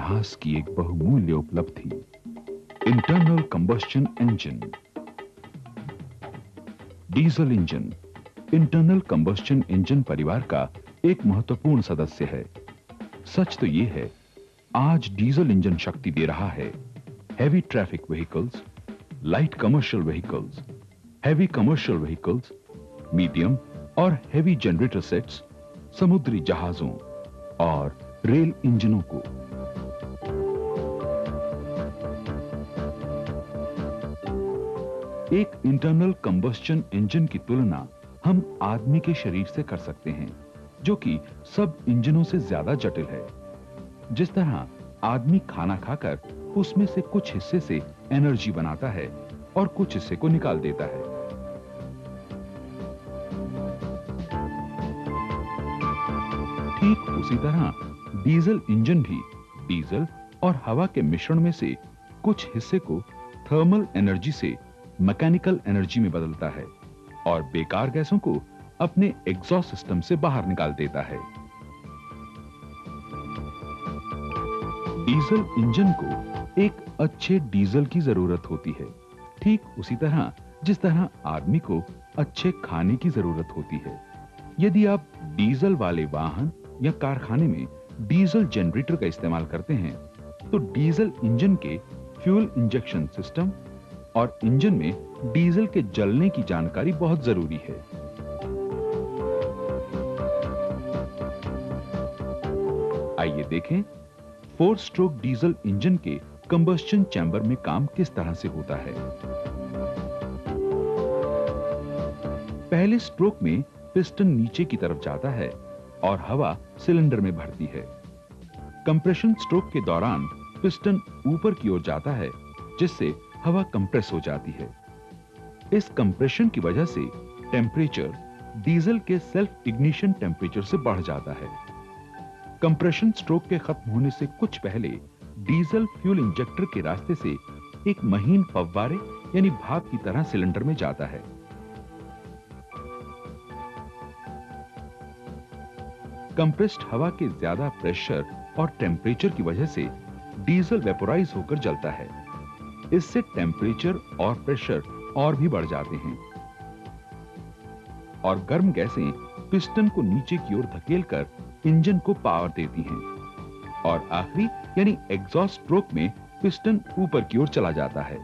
इतिहास की एक बहुमूल्य उपलब्धि, internal combustion engine. Diesel engine internal combustion engine परिवार का एक महत्वपूर्ण सदस्य है। सच तो यह है, आज डीजल इंजन शक्ति दे रहा है heavy traffic vehicles, light commercial vehicles, heavy commercial vehicles, medium और हैवी जनरेटर सेट्स, समुद्री जहाजों और रेल इंजनों को। एक इंटरनल कंबस्शन इंजन की तुलना हम आदमी के शरीर से कर सकते हैं, जो कि सब इंजनों से ज्यादा जटिल है। जिस तरह आदमी खाना खाकर उसमें से कुछ हिस्से से एनर्जी बनाता है और कुछ हिस्से को निकाल देता है, ठीक उसी तरह डीजल इंजन भी डीजल और हवा के मिश्रण में से कुछ हिस्से को थर्मल एनर्जी से मैकेनिकल एनर्जी में बदलता है और बेकार गैसों को अपने एग्जॉस्ट सिस्टम से बाहर निकाल देता है। डीजल इंजन को एक अच्छे डीजल की जरूरत होती है, ठीक उसी तरह जिस तरह आदमी को अच्छे खाने की जरूरत होती है। यदि आप डीजल वाले वाहन या कारखाने में डीजल जनरेटर का इस्तेमाल करते हैं, तो डीजल इंजन के फ्यूल इंजेक्शन सिस्टम और इंजन में डीजल के जलने की जानकारी बहुत जरूरी है। आइए देखें 4 स्ट्रोक डीजल इंजन के कंबस्शन चैम्बर में काम किस तरह से होता है। पहले स्ट्रोक में पिस्टन नीचे की तरफ जाता है और हवा सिलेंडर में भरती है। कंप्रेशन स्ट्रोक के दौरान पिस्टन ऊपर की ओर जाता है, जिससे हवा कंप्रेस हो जाती है। इस कंप्रेशन की वजह से टेम्परेचर डीजल के सेल्फ इग्निशन टेम्परेचर से बढ़ जाता है। कंप्रेशन स्ट्रोक के खत्म होने से कुछ पहले डीजल फ्यूल इंजेक्टर के रास्ते से एक महीन फव्वारे यानी भाप की तरह सिलेंडर में जाता है। कंप्रेस्ड हवा के ज्यादा प्रेशर और टेम्परेचर की वजह से डीजल वेपोराइज होकर जलता है। इससे टेम्परेचर और प्रेशर और भी बढ़ जाते हैं और गर्म गैसें पिस्टन को नीचे की ओर धकेलकर इंजन को पावर देती हैं और आखिरी यानी एग्जॉस्ट स्ट्रोक में पिस्टन ऊपर की ओर चला जाता है।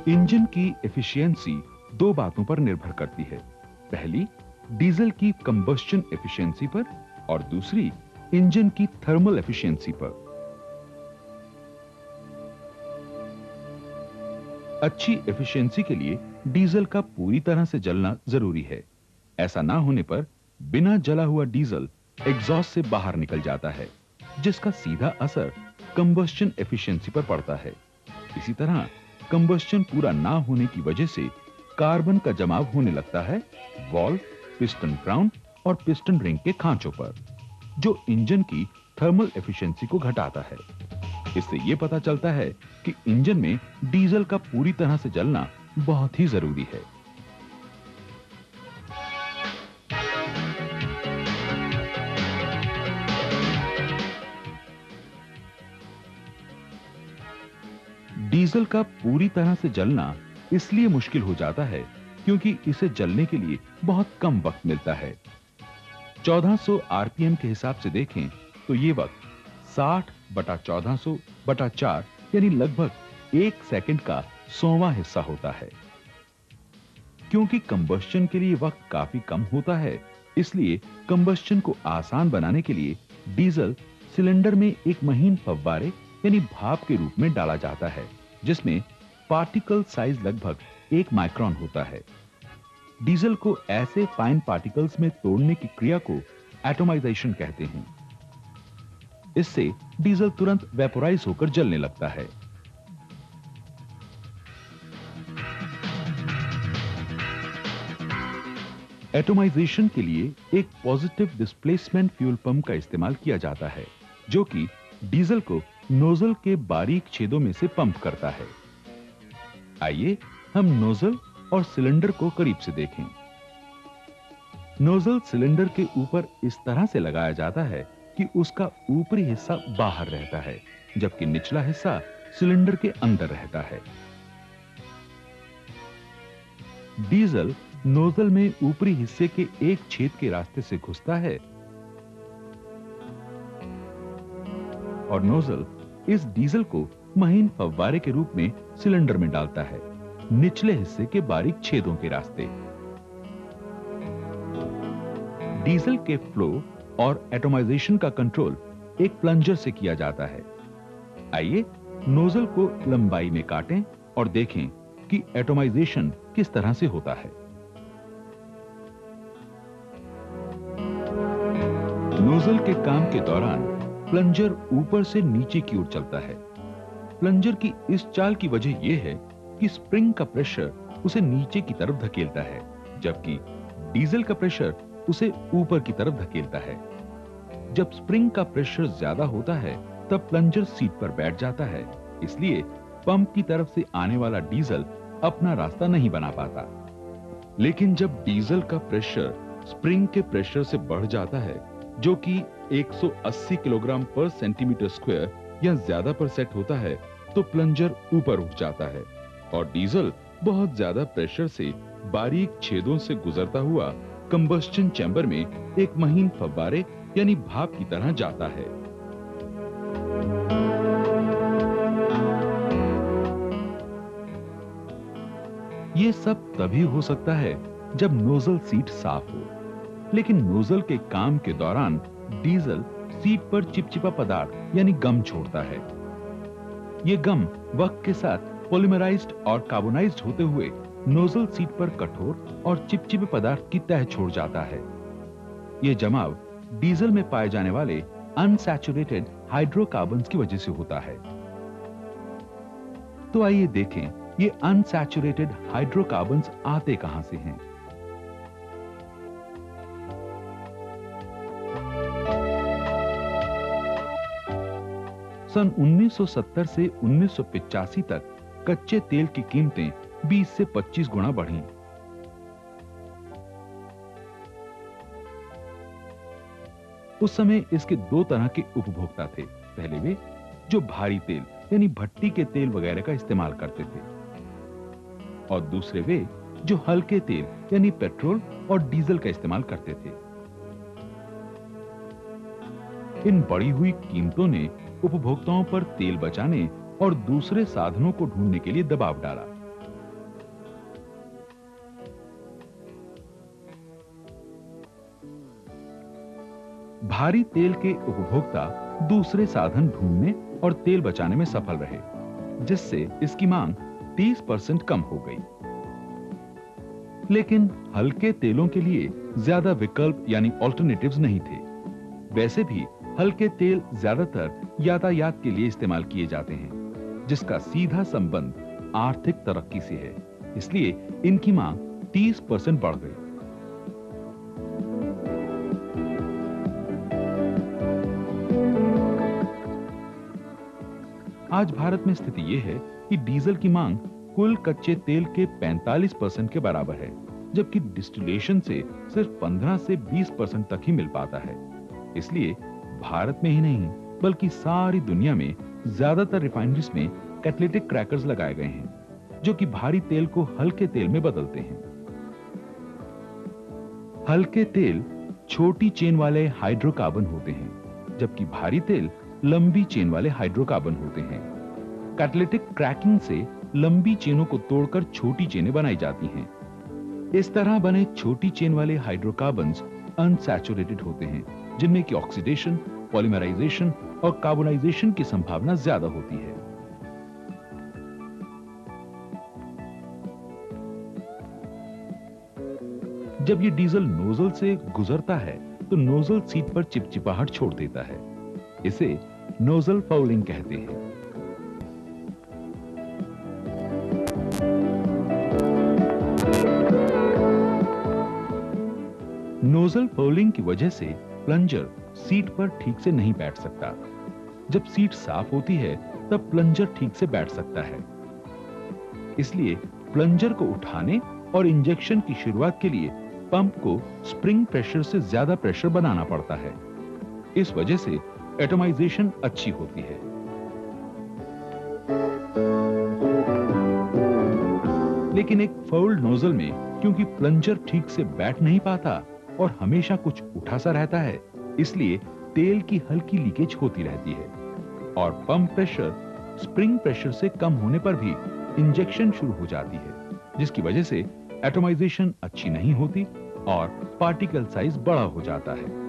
इंजन की एफिशिएंसी 2 बातों पर निर्भर करती है। पहली डीजल की कंबस्शन एफिशिएंसी पर और दूसरी इंजन की थर्मल एफिशिएंसी पर। अच्छी एफिशिएंसी के लिए डीजल का पूरी तरह से जलना जरूरी है। ऐसा ना होने पर बिना जला हुआ डीजल एग्जॉस्ट से बाहर निकल जाता है, जिसका सीधा असर कंबस्शन एफिशिएंसी पर पड़ता है। इसी तरह कंबस्शन पूरा ना होने की वजह से कार्बन का जमाव होने लगता है वाल्व, पिस्टन ग्राउंड और पिस्टन रिंग के खांचों पर, जो इंजन की थर्मल एफिशिएंसी को घटाता है। इससे यह पता चलता है कि इंजन में डीजल का पूरी तरह से जलना बहुत ही जरूरी है। डीजल का पूरी तरह से जलना इसलिए मुश्किल हो जाता है क्योंकि इसे जलने के लिए बहुत कम वक्त मिलता है। 1400 आरपीएम के हिसाब से देखें तो यह वक्त 60/1400/4 यानी लगभग 1 सेकंड का 100वां हिस्सा होता है। क्योंकि कंबस्शन के लिए वक्त काफी कम होता है, इसलिए कंबस्शन को आसान बनाने के लिए डीजल सिलेंडर में एक महीन फव्वारे यानी भाप के रूप में डाला जाता है, जिसमें पार्टिकल साइज लगभग 1 माइक्रोन होता है। डीजल को ऐसे फाइन पार्टिकल्स में तोड़ने की क्रिया को एटोमाइजेशन कहते हैं। इससे डीजल तुरंत वेपोराइज होकर जलने लगता है। एटोमाइजेशन के लिए एक पॉजिटिव डिस्प्लेसमेंट फ्यूल पंप का इस्तेमाल किया जाता है, जो कि डीजल को नोजल के बारीक छेदों में से पंप करता है। आइए हम नोजल और सिलेंडर को करीब से देखें। नोजल सिलेंडर के ऊपर इस तरह से लगाया जाता है कि उसका ऊपरी हिस्सा बाहर रहता है, जबकि निचला हिस्सा सिलेंडर के अंदर रहता है। डीजल नोजल में ऊपरी हिस्से के एक छेद के रास्ते से घुसता है और नोजल इस डीजल को महीन फव्वारे के रूप में सिलेंडर में डालता है, निचले हिस्से के बारीक छेदों के रास्ते। डीजल के फ्लो और एटोमाइजेशन का कंट्रोल एक प्लंजर से किया जाता है। आइए नोजल को लंबाई में काटें और देखें कि एटोमाइजेशन किस तरह से होता है। नोजल के काम के दौरान प्लंजर ऊपर से नीचे की ओर चलता है। प्लंजर की इस चाल की वजह यह है कि स्प्रिंग का प्रेशर उसे नीचे की तरफ धकेलता है, जबकि डीजल का प्रेशर उसे ऊपर की तरफ धकेलता है। जब स्प्रिंग का प्रेशर ज्यादा होता है तब प्लंजर सीट पर बैठ जाता है, इसलिए पंप की तरफ से आने वाला डीजल अपना रास्ता नहीं बना पाता। लेकिन जब डीजल का प्रेशर स्प्रिंग के प्रेशर से बढ़ जाता है, जो कि 180 किलोग्राम पर सेंटीमीटर स्क्वायर या ज्यादा पर सेट होता है, तो प्लंजर ऊपर उठ जाता है और डीजल बहुत ज्यादा प्रेशर से बारीक छेदों से गुजरता हुआ कंबस्टन चैम्बर में एक महीन फव्वारे यानी भाप की तरह जाता है। यह सब तभी हो सकता है जब नोजल सीट साफ हो, लेकिन नोजल के काम के दौरान डीजल सीट पर चिपचिपा पदार्थ यानी गम छोड़ता है। यह गम वक्त के साथ पॉलीमराइज्ड और कार्बोनाइज्ड होते हुए नोजल सीट पर कठोर और चिपचिपे पदार्थ की तह छोड़ जाता है। यह जमाव डीजल में पाए जाने वाले अनसैचुरेटेड हाइड्रोकार्बन्स की वजह से होता है। तो आइए देखें ये अनसैचुरेटेड हाइड्रोकार्बन्स आते कहां से हैं। सन 1970 से 1985 तक कच्चे तेल की कीमतें 20 से 25 गुना बढ़ीं। उस समय इसके दो तरह के उपभोक्ता थे। पहले वे जो भारी तेल यानी भट्टी के तेल वगैरह का इस्तेमाल करते थे, और दूसरे वे जो हल्के तेल यानी पेट्रोल और डीजल का इस्तेमाल करते थे। इन बढ़ी हुई कीमतों ने उपभोक्ताओं पर तेल बचाने और दूसरे साधनों को ढूंढने के लिए दबाव डाला। भारी तेल के उपभोक्ता दूसरे साधन ढूंढने और तेल बचाने में सफल रहे, जिससे इसकी मांग 30% कम हो गई। लेकिन हल्के तेलों के लिए ज्यादा विकल्प यानी ऑल्टरनेटिव्स नहीं थे। वैसे भी हल्के तेल ज्यादातर यातायात के लिए इस्तेमाल किए जाते हैं, जिसका सीधा संबंध आर्थिक तरक्की से है, इसलिए इनकी मांग 30% बढ़ गई। आज भारत में स्थिति यह है कि डीजल की मांग कुल कच्चे तेल के 45% के बराबर है, जबकि डिस्टिलेशन से सिर्फ 15 से 20% तक ही मिल पाता है। इसलिए भारत में ही नहीं बल्कि सारी दुनिया में ज्यादातर रिफाइनरीज में कैटालिटिक क्रैकर्स लगाए गए हैं, जो कि भारी तेल को हल्के तेल में बदलते हैं। हल्के तेल छोटी चेन वाले हाइड्रोकार्बन होते हैं, जबकि भारी तेल लंबी चेन वाले हाइड्रोकार्बन होते हैं। कैटालिटिक क्रैकिंग से लंबी चेनों को तोड़कर छोटी चेनें बनाई जाती हैं। इस तरह बने छोटी चेन वाले हाइड्रोकार्बन्स अनसैचुरेटेड होते हैं, जिनमें की ऑक्सीडेशन, पॉलीमराइजेशन और कार्बोनाइजेशन की संभावना ज्यादा होती है। जब ये डीजल नोजल से गुजरता है तो नोजल सीट पर चिपचिपाहट छोड़ देता है। इसे नोजल फाउलिंग कहते हैं। नोजल फाउलिंग की वजह से प्लंजर सीट पर ठीक से नहीं बैठ सकता। जब सीट साफ होती है तब प्लंजर ठीक से बैठ सकता है। इसलिए प्लंजर को उठाने और इंजेक्शन की शुरुआत के लिए पंप को स्प्रिंग प्रेशर से ज्यादा प्रेशर बनाना पड़ता है। इस वजह से एटमाइजेशन अच्छी होती है। लेकिन एक फाउल्ड नोजल में क्योंकि प्लंजर ठीक से बैठ नहीं पाता और हमेशा कुछ उठा सा रहता है, इसलिए तेल की हल्की लीकेज होती रहती है और पंप प्रेशर स्प्रिंग प्रेशर से कम होने पर भी इंजेक्शन शुरू हो जाती है, जिसकी वजह से एटमाइजेशन अच्छी नहीं होती और पार्टिकल साइज बड़ा हो जाता है।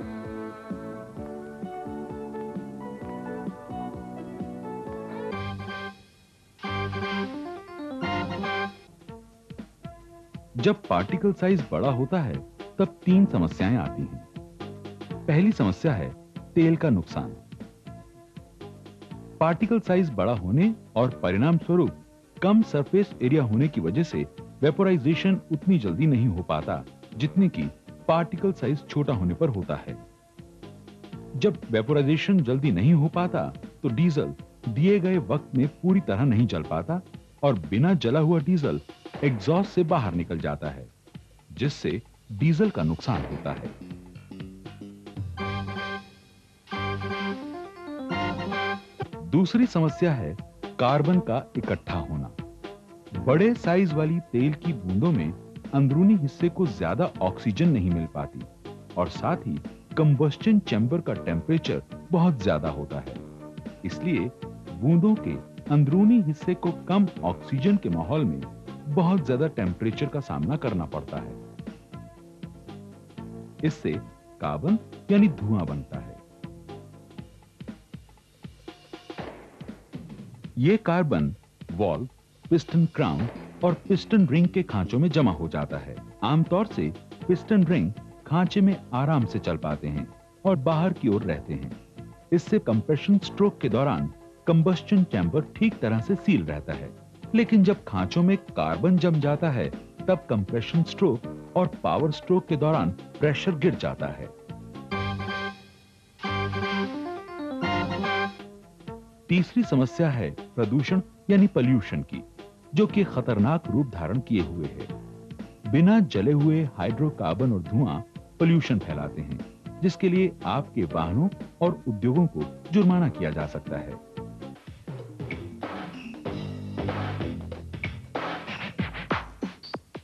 जब पार्टिकल साइज बड़ा होता है तब 3 समस्याएं आती हैं। पहली समस्या है तेल का नुकसान। पार्टिकल साइज बड़ा होने और परिणाम स्वरूप कम सरफेस एरिया होने की वजह से वेपोराइजेशन उतनी जल्दी नहीं हो पाता जितनी कि पार्टिकल साइज छोटा होने पर होता है। जब वेपोराइजेशन जल्दी नहीं हो पाता तो डीजल दिए गए वक्त में पूरी तरह नहीं जल पाता और बिना जला हुआ डीजल एग्जॉस्ट से बाहर निकल जाता है, जिससे डीजल का नुकसान होता है। दूसरी समस्या है कार्बन का इकट्ठा होना। बड़े साइज वाली तेल की बूंदों में अंदरूनी हिस्से को ज्यादा ऑक्सीजन नहीं मिल पाती और साथ ही कंबस्टन चैम्बर का टेम्परेचर बहुत ज्यादा होता है। इसलिए बूंदों के अंदरूनी हिस्से को कम ऑक्सीजन के माहौल में बहुत ज्यादा टेम्परेचर का सामना करना पड़ता है। इससे कार्बन यानी धुआं बनता है। ये कार्बन वॉल्व, पिस्टन क्राउन और पिस्टन रिंग के खांचों में जमा हो जाता है। आमतौर से पिस्टन रिंग खांचे में आराम से चल पाते हैं और बाहर की ओर रहते हैं। इससे कंप्रेशन स्ट्रोक के दौरान कंबस्टन चैम्बर ठीक तरह से सील रहता है। लेकिन जब खांचों में कार्बन जम जाता है तब कंप्रेशन स्ट्रोक और पावर स्ट्रोक के दौरान प्रेशर गिर जाता है। तीसरी समस्या है प्रदूषण यानी पॉल्यूशन की, जो कि खतरनाक रूप धारण किए हुए है। बिना जले हुए हाइड्रोकार्बन और धुआं पॉल्यूशन फैलाते हैं, जिसके लिए आपके वाहनों और उद्योगों को जुर्माना किया जा सकता है।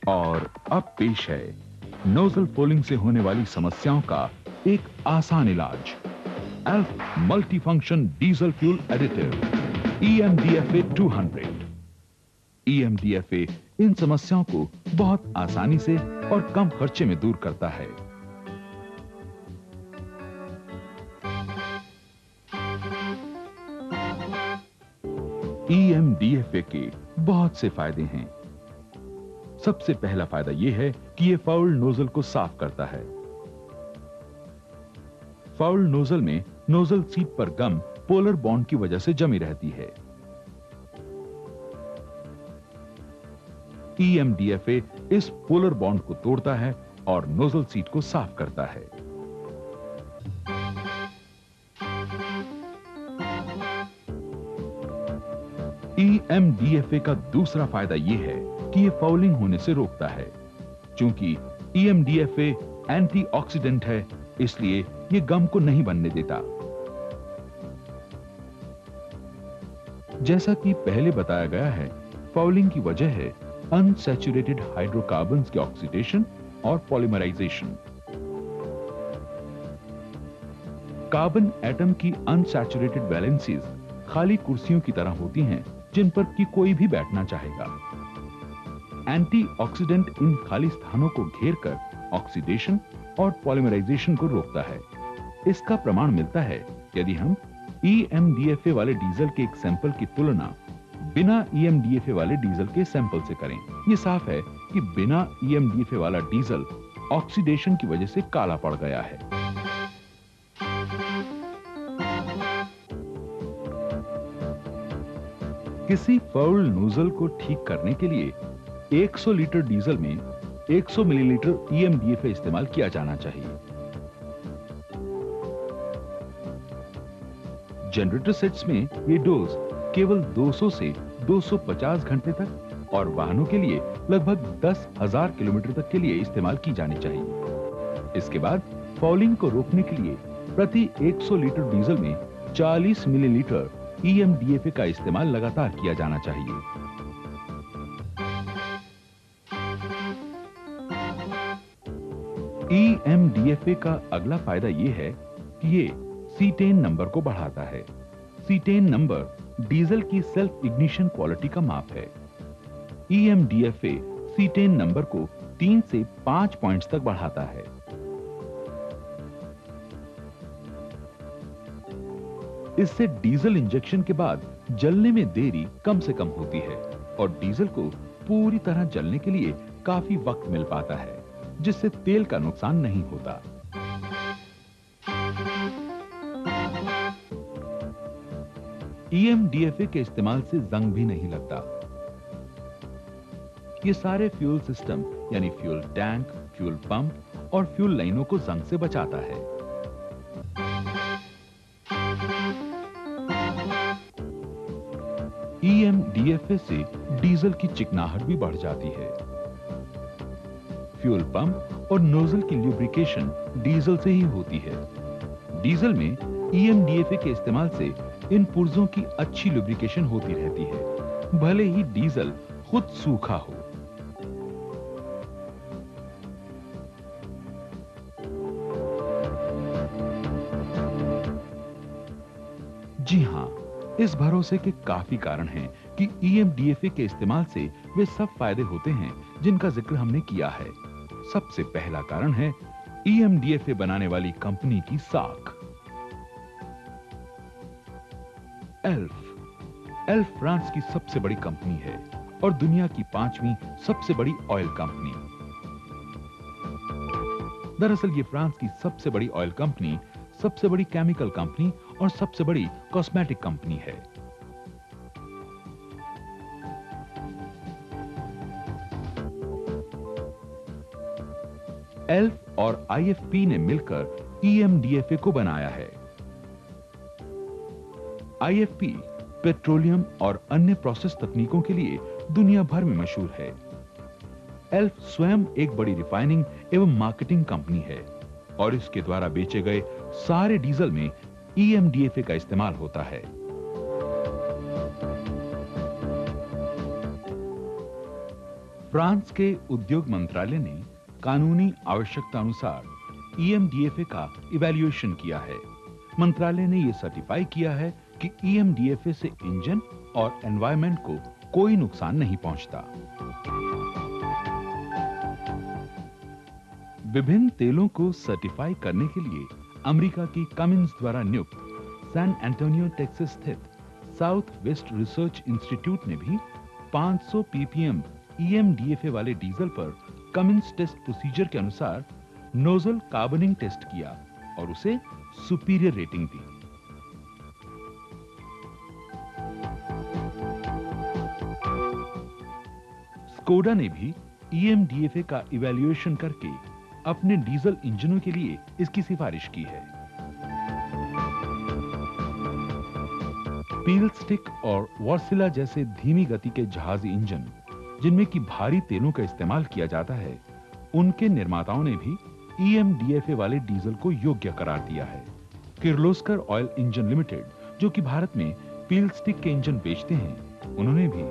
और अब पेश है नोजल फॉलिंग से होने वाली समस्याओं का एक आसान इलाज, elf multifunction diesel fuel additive EMDFA 200। EMDFA इन समस्याओं को बहुत आसानी से और कम खर्चे में दूर करता है। EMDFA के बहुत से फायदे हैं। सबसे पहला फायदा यह है कि यह फाउल नोजल को साफ करता है। फाउल नोजल में नोजल सीट पर गम पोलर बॉन्ड की वजह से जमी रहती है। EMDFA इस पोलर बॉन्ड को तोड़ता है और नोजल सीट को साफ करता है। EMDFA का दूसरा फायदा यह है कि यह फाउलिंग होने से रोकता है। चूंकि EMDFA एंटीऑक्सीडेंट है, इसलिए यह गम को नहीं बनने देता। जैसा कि पहले बताया गया है, फाउलिंग की वजह है अनसैचुरेटेड हाइड्रोकार्बन्स के ऑक्सीडेशन और पॉलीमराइजेशन। कार्बन एटम की अनसैचुरेटेड वैलेंसीज खाली कुर्सियों की तरह होती हैं, जिन पर कि कोई भी बैठना चाहेगा। एंटीऑक्सीडेंट इन खाली स्थानों को घेरकर ऑक्सीडेशन और पॉलीमराइजेशन को रोकता है। इसका प्रमाण मिलता है यदि हम EMDFA वाले डीजल के एक सैंपल की तुलना बिना EMDFA वाले डीजल के सैंपल से करें। यह साफ है कि बिना EMDFA वाला डीजल ऑक्सीडेशन की वजह से काला पड़ गया है। किसी फाउल नोजल को ठीक करने के लिए 100 लीटर डीजल में 100 मिलीलीटर EMDFA इस्तेमाल किया जाना चाहिए। जनरेटर सेट्स में ये डोज केवल 200 से 250 घंटे तक और वाहनों के लिए लगभग 10,000 किलोमीटर तक के लिए इस्तेमाल की जानी चाहिए। इसके बाद फॉलिंग को रोकने के लिए प्रति 100 लीटर डीजल में 40 मिलीलीटर EMDFA का इस्तेमाल लगातार किया जाना चाहिए। EMDFA का अगला फायदा यह है कि ये सीटेन नंबर को बढ़ाता है। सीटेन नंबर डीजल की सेल्फ इग्निशन क्वालिटी का माप है। EMDFA सीटेन नंबर को 3 से 5 पॉइंट्स तक बढ़ाता है। इससे डीजल इंजेक्शन के बाद जलने में देरी कम से कम होती है और डीजल को पूरी तरह जलने के लिए काफी वक्त मिल पाता है, जिससे तेल का नुकसान नहीं होता। EMDFA के इस्तेमाल से जंग भी नहीं लगता। ये सारे फ्यूल सिस्टम यानी फ्यूल टैंक, फ्यूल पंप और फ्यूल लाइनों को जंग से बचाता है। EMDFA से डीजल की चिकनाहट भी बढ़ जाती है। फ्यूल पंप और नोजल की ल्यूब्रिकेशन डीजल से ही होती है। डीजल में EMDFA के इस्तेमाल से इन पुर्जों की अच्छी लुब्रिकेशन होती रहती है, भले ही डीजल खुद सूखा हो। जी हां, इस भरोसे के काफी कारण हैं कि EMDFA के इस्तेमाल से वे सब फायदे होते हैं जिनका जिक्र हमने किया है। सबसे पहला कारण है EMDFA बनाने वाली कंपनी की साख। एल्फ फ्रांस की सबसे बड़ी कंपनी है और दुनिया की 5वीं सबसे बड़ी ऑयल कंपनी। दरअसल ये फ्रांस की सबसे बड़ी ऑयल कंपनी, सबसे बड़ी केमिकल कंपनी और सबसे बड़ी कॉस्मेटिक कंपनी है। एल्फ और IFP ने मिलकर EMDFA को बनाया है। IFP पेट्रोलियम और अन्य प्रोसेस तकनीकों के लिए दुनिया भर में मशहूर है। एल्फ स्वयं एक बड़ी रिफाइनिंग एवं मार्केटिंग कंपनी है और इसके द्वारा बेचे गए सारे डीजल में EMDFA का इस्तेमाल होता है। फ्रांस के उद्योग मंत्रालय ने कानूनी आवश्यकता अनुसार EMDFA का इवैल्यूएशन किया है। मंत्रालय ने यह सर्टिफाई किया है कि EMDFA से इंजन और एनवायरनमेंट को कोई नुकसान नहीं पहुंचता। विभिन्न तेलों को सर्टिफाई करने के लिए अमेरिका की कमिंस द्वारा नियुक्त सैन एंटोनियो टेक्सास स्थित साउथ वेस्ट रिसर्च इंस्टीट्यूट ने भी 500 ppm EMDFA वाले डीजल पर कमिंस टेस्ट प्रोसीजर के अनुसार नोजल कार्बनिंग टेस्ट किया और उसे सुपीरियर रेटिंग दी। स्कोडा ने भी EMDFA का इवैल्यूएशन करके अपने डीजल इंजनों के लिए इसकी सिफारिश की है। पील स्टिक और वॉर्सिला जैसे धीमी गति के जहाजी इंजन जिनमें की भारी तेलों का इस्तेमाल किया जाता है, उनके निर्माताओं ने भी EMDFA वाले डीजल को योग्य करार दिया है। किर्लोस्कर ऑयल इंजन लिमिटेड, जो कि भारत में पील स्टिक के इंजन बेचते हैं, उन्होंने भी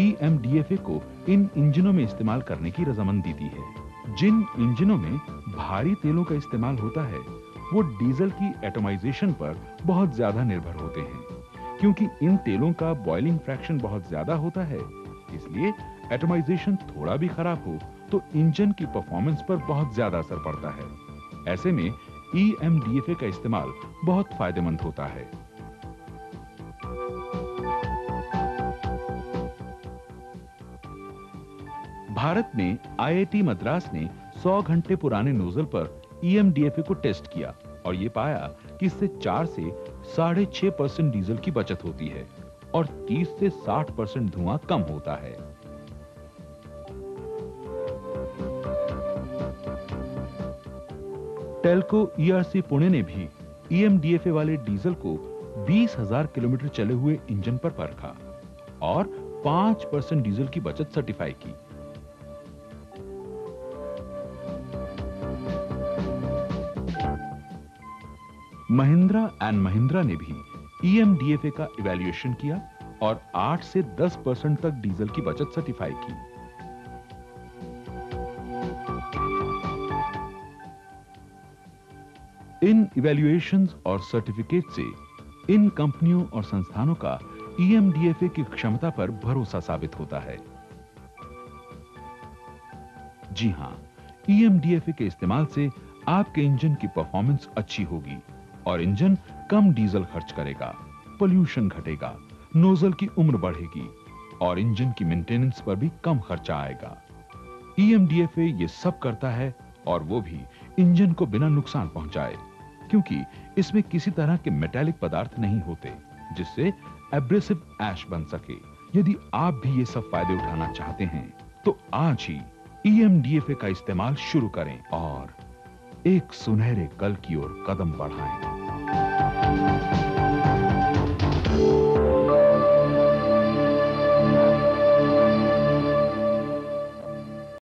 EMDFA को इन इंजनों में इस्तेमाल करने की रजामंदी दी है। जिन इंजनों में भारी तेलों का इस्तेमाल होता है, वो डीजल की एटमाइजेशन पर बहुत ज्यादा निर्भर होते हैं। क्योंकि इन तेलों का बॉइलिंग फ्रैक्शन बहुत ज्यादा होता है, इसलिए एटमाइजेशन थोड़ा भी खराब हो तो इंजन की परफॉर्मेंस पर बहुत ज्यादा असर पड़ता है। ऐसे में EMDFA का इस्तेमाल बहुत फायदेमंद होता है। भारत में IIT मद्रास ने 100 घंटे पुराने नोजल पर EMDFA को टेस्ट किया और ये पाया कि इससे 4 से 6.5% डीजल की बचत होती है और 30 से 60% धुआं कम होता है। टेल्को ERC पुणे ने भी EMDFA वाले डीजल को 20,000 किलोमीटर चले हुए इंजन पर परखा और 5% डीजल की बचत सर्टिफाई की। महिंद्रा एंड महिंद्रा ने भी ईएमडीएफए का इवैल्यूएशन किया और 8 से 10% तक डीजल की बचत सर्टिफाई की। इन इवैल्यूएशंस और सर्टिफिकेट से इन कंपनियों और संस्थानों का ईएमडीएफए की क्षमता पर भरोसा साबित होता है। जी हां, ईएमडीएफए के इस्तेमाल से आपके इंजन की परफॉर्मेंस अच्छी होगी और इंजन कम डीजल खर्च करेगा, पोल्यूशन घटेगा, नोजल की उम्र बढ़ेगी और इंजन की मेंटेनेंस पर भी कम खर्चा आएगा। ईएमडीएफए ये सब करता है और वो भी इंजन को बिना नुकसान पहुंचाए, क्योंकि इसमें किसी तरह के मेटालिक पदार्थ नहीं होते जिससे एब्रेसिव ऐश बन सके। यदि आप भी ये सब फायदे उठाना चाहते हैं तो आज ही ईएमडीएफए का इस्तेमाल शुरू करें और एक सुनहरे कल की ओर कदम बढ़ाएं।